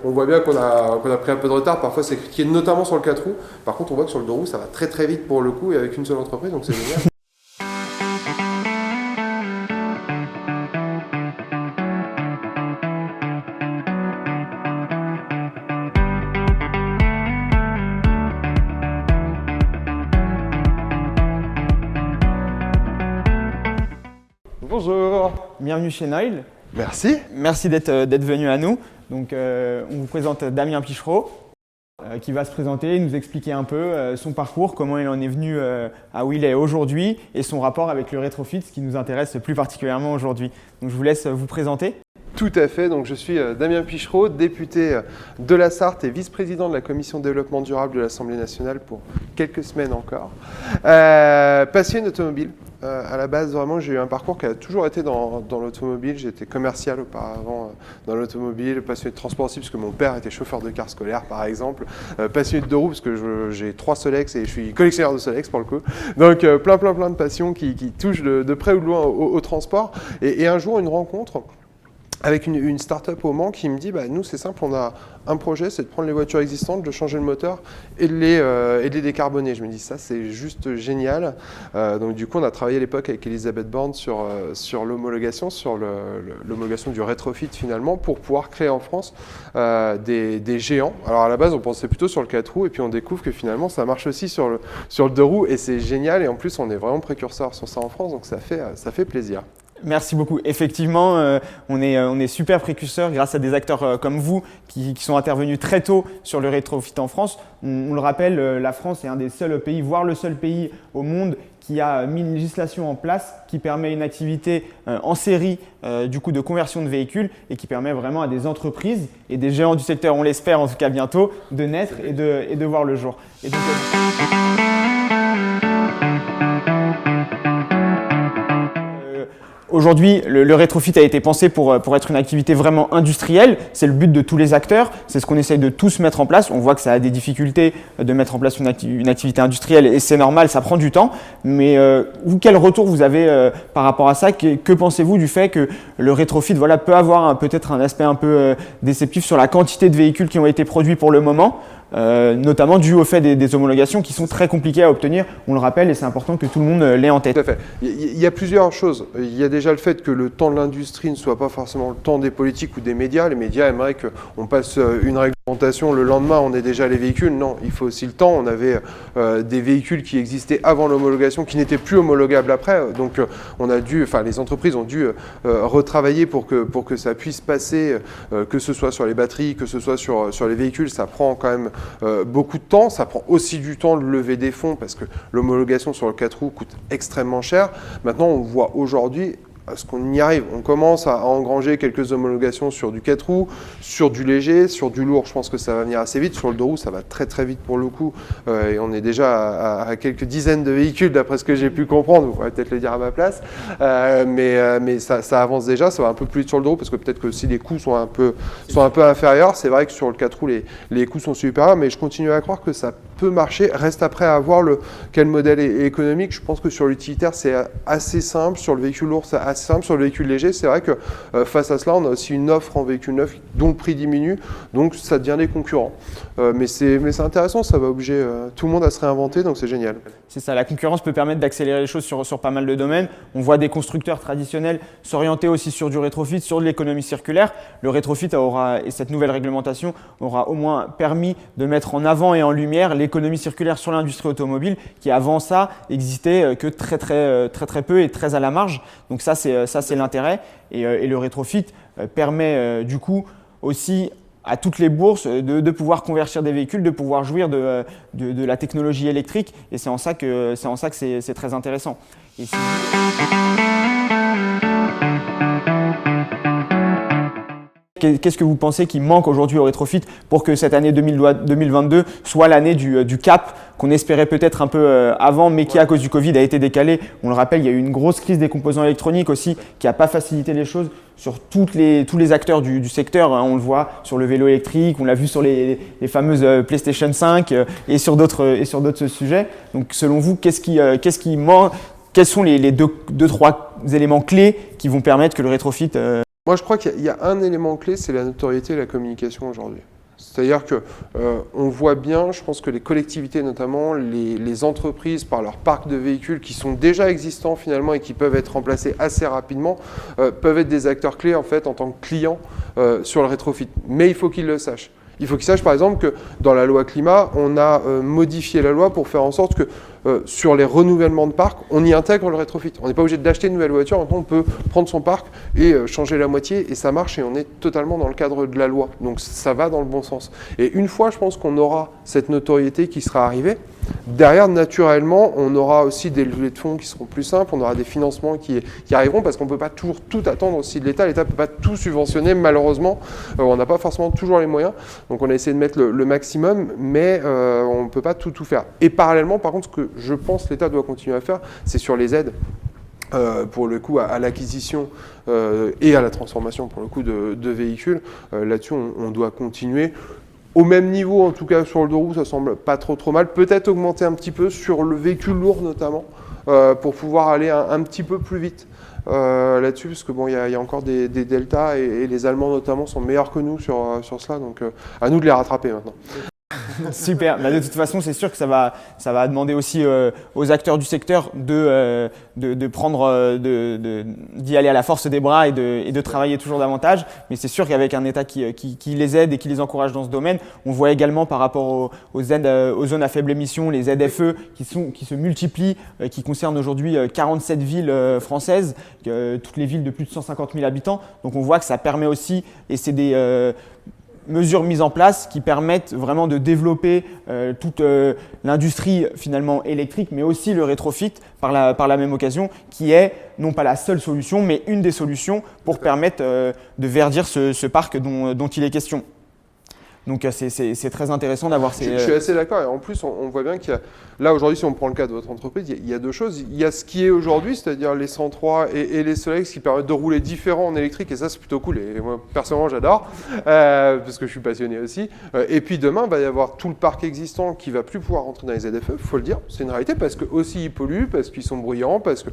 On voit bien qu'on a pris un peu de retard, parfois c'est critiqué notamment sur le 4 roues. Par contre on voit que sur le 2 roues ça va très très vite pour le coup et avec une seule entreprise, donc c'est génial. Bonjour. Bienvenue chez Noil. Merci. Merci d'être venu à nous. Donc, on vous présente Damien Pichereau qui va se présenter, nous expliquer un peu son parcours, comment il en est venu à où il est aujourd'hui et son rapport avec le rétrofit, ce qui nous intéresse plus particulièrement aujourd'hui. Donc, je vous laisse vous présenter. Tout à fait, donc je suis Damien Pichereau, député de la Sarthe et vice-président de la Commission de développement durable de l'Assemblée nationale pour quelques semaines encore. Passionné d'automobile. À la base, vraiment, j'ai eu un parcours qui a toujours été dans l'automobile. J'étais commercial auparavant dans l'automobile, passionné de transport aussi, parce que mon père était chauffeur de car scolaire, par exemple. Passionné de 2 roues, parce que j'ai 3 Solex et je suis collectionneur de Solex, pour le coup. Donc, plein de passions qui touchent de près ou de loin au transport. Et un jour, une rencontre avec une start-up au Mans qui me dit nous c'est simple, on a un projet, c'est de prendre les voitures existantes, de changer le moteur et de les décarboner. Je me dis ça c'est juste génial. Donc du coup on a travaillé à l'époque avec Elisabeth Borne sur l'homologation, sur l'homologation du rétrofit finalement pour pouvoir créer en France des géants. Alors à la base on pensait plutôt sur le 4 roues et puis on découvre que finalement ça marche aussi sur le 2 roues et c'est génial et en plus on est vraiment précurseur sur ça en France donc ça fait plaisir. Merci beaucoup. Effectivement, on est super précurseurs grâce à des acteurs comme vous qui sont intervenus très tôt sur le rétrofit en France. On le rappelle, la France est un des seuls pays, voire le seul pays au monde qui a mis une législation en place qui permet une activité en série du coup de conversion de véhicules et qui permet vraiment à des entreprises et des géants du secteur, on l'espère en tout cas bientôt, de naître et de voir le jour. Et donc, aujourd'hui, le rétrofit a été pensé pour être une activité vraiment industrielle. C'est le but de tous les acteurs. C'est ce qu'on essaye de tous mettre en place. On voit que ça a des difficultés de mettre en place une activité industrielle et c'est normal, ça prend du temps. Mais quel retour vous avez par rapport à ça? Que pensez-vous du fait que le rétrofit peut avoir peut-être un aspect un peu déceptif sur la quantité de véhicules qui ont été produits pour le moment? Notamment dû au fait des homologations qui sont très compliquées à obtenir, on le rappelle, et c'est important que tout le monde l'ait en tête. Tout à fait. Il y a plusieurs choses. Il y a déjà le fait que le temps de l'industrie ne soit pas forcément le temps des politiques ou des médias. Les médias aimeraient qu'on passe une réglementation, le lendemain on ait déjà les véhicules. Non, il faut aussi le temps. On avait des véhicules qui existaient avant l'homologation, qui n'étaient plus homologables après. Donc les entreprises ont dû retravailler pour que ça puisse passer, que ce soit sur les batteries, que ce soit sur les véhicules. Ça prend quand même beaucoup de temps, ça prend aussi du temps de lever des fonds parce que l'homologation sur le 4 roues coûte extrêmement cher. Maintenant, on voit aujourd'hui ce qu'on y arrive. On commence à engranger quelques homologations sur du 4 roues, sur du léger, sur du lourd. Je pense que ça va venir assez vite. Sur le 2 roues, ça va très très vite pour le coup. Et on est déjà à quelques dizaines de véhicules d'après ce que j'ai pu comprendre. Vous pourrez peut-être le dire à ma place. Mais ça avance déjà. Ça va un peu plus vite sur le 2 roues parce que peut-être que si les coûts sont un peu inférieurs, c'est vrai que sur le 4 roues, les coûts sont supérieurs. Mais je continue à croire que ça peut marcher. Reste après à voir quel modèle est économique. Je pense que sur l'utilitaire, c'est assez simple. Sur le véhicule lourd, c'est assez simple. Sur le véhicule léger, c'est vrai que face à cela, on a aussi une offre en véhicule neuf dont le prix diminue. Donc, ça devient des concurrents. Mais c'est intéressant. Ça va obliger tout le monde à se réinventer. Donc, c'est génial. C'est ça. La concurrence peut permettre d'accélérer les choses sur pas mal de domaines. On voit des constructeurs traditionnels s'orienter aussi sur du rétrofit, sur de l'économie circulaire. Le rétrofit et cette nouvelle réglementation aura au moins permis de mettre en avant et en lumière l'économie circulaire sur l'industrie automobile qui avant ça existait que très peu et très à la marge. Donc ça c'est l'intérêt et le rétrofit permet du coup aussi à toutes les bourses de pouvoir convertir des véhicules, de pouvoir jouir de la technologie électrique et c'est en ça que c'est très intéressant. Qu'est-ce que vous pensez qui manque aujourd'hui au rétrofit pour que cette année 2022 soit l'année du cap qu'on espérait peut-être un peu avant mais qui à cause du Covid a été décalé? On le rappelle, il y a eu une grosse crise des composants électroniques aussi qui n'a pas facilité les choses sur tous les acteurs du secteur. On le voit sur le vélo électrique, on l'a vu sur les fameuses PlayStation 5 et sur d'autres sujets. Donc selon vous, qu'est-ce qui manque? Quels sont les deux, trois éléments clés qui vont permettre que le rétrofit Moi, je crois qu'il y a un élément clé, c'est la notoriété et la communication aujourd'hui. C'est-à-dire que on voit bien, je pense que les collectivités, notamment les entreprises, par leur parc de véhicules qui sont déjà existants finalement et qui peuvent être remplacés assez rapidement, peuvent être des acteurs clés en fait en tant que clients sur le rétrofit. Mais il faut qu'ils le sachent. Il faut qu'ils sachent par exemple que dans la loi climat, on a modifié la loi pour faire en sorte que sur les renouvellements de parc, on y intègre le rétrofit. On n'est pas obligé d'acheter une nouvelle voiture, maintenant on peut prendre son parc et changer la moitié et ça marche et on est totalement dans le cadre de la loi. Donc ça va dans le bon sens. Et une fois, je pense qu'on aura cette notoriété qui sera arrivée, derrière, naturellement, on aura aussi des levées de fonds qui seront plus simples, on aura des financements qui arriveront parce qu'on ne peut pas toujours tout attendre aussi de l'État. L'État ne peut pas tout subventionner, malheureusement. On n'a pas forcément toujours les moyens. Donc on a essayé de mettre le maximum, mais on ne peut pas tout faire. Et parallèlement, par contre, ce que je pense que l'État doit continuer à faire, c'est sur les aides. Pour le coup, à l'acquisition et à la transformation, pour le coup, de véhicules. Là-dessus, on doit continuer. Au même niveau, en tout cas, sur le deux roues, ça semble pas trop mal. Peut-être augmenter un petit peu sur le véhicule lourd, notamment, pour pouvoir aller un petit peu plus vite là-dessus, parce que bon, il y a encore des deltas, et les Allemands, notamment, sont meilleurs que nous sur cela. Donc, à nous de les rattraper maintenant. Super. Bah, de toute façon, c'est sûr que ça va demander aussi aux acteurs du secteur de prendre, d'y aller à la force des bras et de travailler toujours davantage. Mais c'est sûr qu'avec un État qui les aide et qui les encourage dans ce domaine, on voit également par rapport aux aides aux zones à faible émission, les ZFE qui se multiplient, qui concernent aujourd'hui 47 villes françaises, toutes les villes de plus de 150 000 habitants. Donc on voit que ça permet aussi, et c'est des mesures mises en place qui permettent vraiment de développer toute l'industrie finalement électrique, mais aussi le rétrofit par la même occasion, qui est non pas la seule solution, mais une des solutions pour permettre de verdir ce parc dont il est question. Donc c'est très intéressant d'avoir ces… Je suis assez d'accord, et en plus on voit bien qu'il y a, là aujourd'hui si on prend le cas de votre entreprise, il y a deux choses. Il y a ce qui est aujourd'hui, c'est-à-dire les 103 et les Solex qui permettent de rouler différents en électrique, et ça c'est plutôt cool, et moi personnellement j'adore, parce que je suis passionné aussi. Et puis demain, il va y avoir tout le parc existant qui va plus pouvoir rentrer dans les ZFE, il faut le dire, c'est une réalité, parce que aussi ils polluent, parce qu'ils sont bruyants, parce que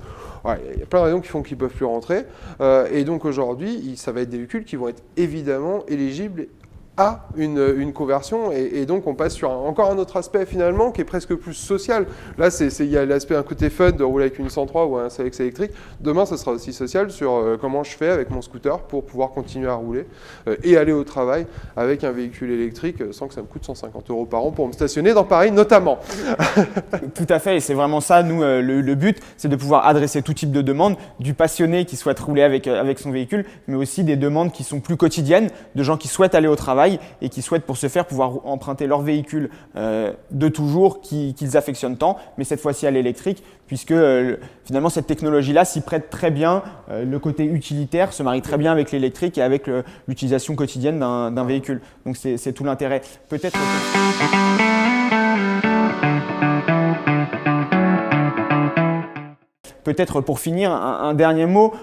il y a plein de raisons qui font qu'ils ne peuvent plus rentrer. Et donc aujourd'hui, ça va être des véhicules qui vont être évidemment éligibles à une conversion, et donc on passe sur encore un autre aspect finalement qui est presque plus social. Là, il y a l'aspect, un côté fun de rouler avec une 103 ou un Solex électrique. Demain, ça sera aussi social sur comment je fais avec mon scooter pour pouvoir continuer à rouler et aller au travail avec un véhicule électrique sans que ça me coûte 150 € par an pour me stationner dans Paris notamment. Tout à fait, et c'est vraiment ça, nous, le but, c'est de pouvoir adresser tout type de demandes, du passionné qui souhaite rouler avec son véhicule, mais aussi des demandes qui sont plus quotidiennes, de gens qui souhaitent aller au travail et qui souhaitent pour ce faire pouvoir emprunter leur véhicule de toujours qu'ils affectionnent tant, mais cette fois-ci à l'électrique, puisque finalement cette technologie-là s'y prête très bien, le côté utilitaire se marie très bien avec l'électrique et avec l'utilisation quotidienne d'un véhicule. Donc c'est tout l'intérêt. Peut-être pour finir, un dernier mot.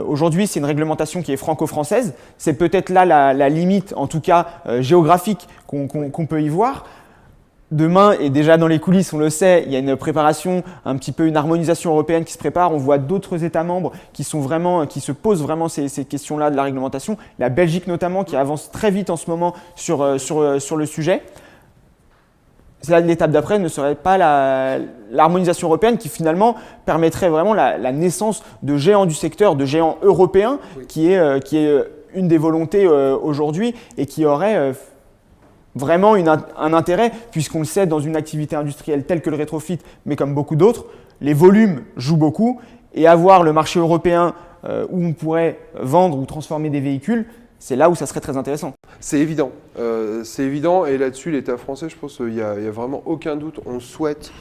Aujourd'hui, c'est une réglementation qui est franco-française. C'est peut-être là la limite, en tout cas géographique, qu'on peut y voir. Demain, et déjà dans les coulisses, on le sait, il y a une préparation, un petit peu une harmonisation européenne qui se prépare. On voit d'autres États membres qui se posent vraiment ces questions-là de la réglementation. La Belgique notamment, qui avance très vite en ce moment sur le sujet. L'étape d'après ne serait pas l'harmonisation européenne qui finalement permettrait vraiment la naissance de géants du secteur, de géants européens, oui, qui est une des volontés aujourd'hui et qui aurait vraiment un intérêt, puisqu'on le sait, dans une activité industrielle telle que le rétrofit, mais comme beaucoup d'autres, les volumes jouent beaucoup, et avoir le marché européen où on pourrait vendre ou transformer des véhicules, c'est là où ça serait très intéressant. C'est évident, et là-dessus l'État français, je pense qu'il n'y a vraiment aucun doute. On souhaite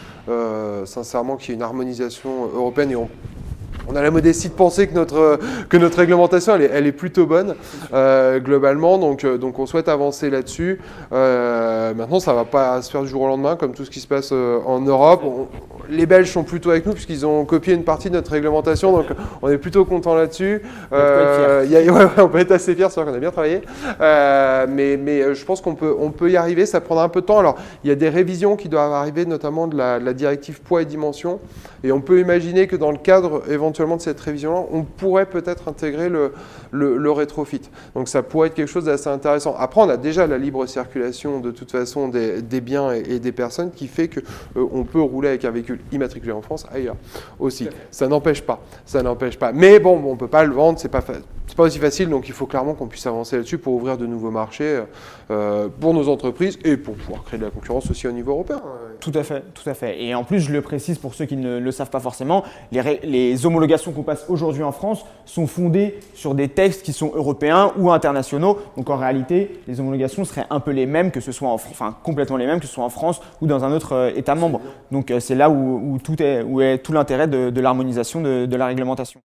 sincèrement qu'il y ait une harmonisation européenne, et on a la modestie de penser que notre réglementation elle est plutôt bonne globalement, donc on souhaite avancer là-dessus. Maintenant, ça ne va pas se faire du jour au lendemain comme tout ce qui se passe en Europe. Les Belges sont plutôt avec nous puisqu'ils ont copié une partie de notre réglementation, donc on est plutôt content là-dessus. On peut être assez fiers, c'est vrai qu'on a bien travaillé, mais je pense qu'on peut y arriver. Ça prendra un peu de temps. Alors, il y a des révisions qui doivent arriver, notamment de la directive poids et dimension, et on peut imaginer que dans le cadre éventuellement éventuellement de cette révision-là, on pourrait peut-être intégrer le rétrofit. Donc ça pourrait être quelque chose d'assez intéressant. Après, on a déjà la libre circulation de toute façon des biens et des personnes qui fait qu'on peut rouler avec un véhicule immatriculé en France ailleurs aussi. Ça n'empêche pas. Ça n'empêche pas. Mais bon, on ne peut pas le vendre, c'est pas aussi facile, donc il faut clairement qu'on puisse avancer là-dessus pour ouvrir de nouveaux marchés pour nos entreprises et pour pouvoir créer de la concurrence aussi au niveau européen. Tout à fait, tout à fait. Et en plus, je le précise pour ceux qui ne le savent pas forcément, les homologations qu'on passe aujourd'hui en France sont fondées sur des textes qui sont européens ou internationaux. Donc en réalité, les homologations seraient un peu les mêmes, que ce soit complètement les mêmes, que ce soit en France ou dans un autre État membre. Donc c'est là où est tout l'intérêt de l'harmonisation de la réglementation.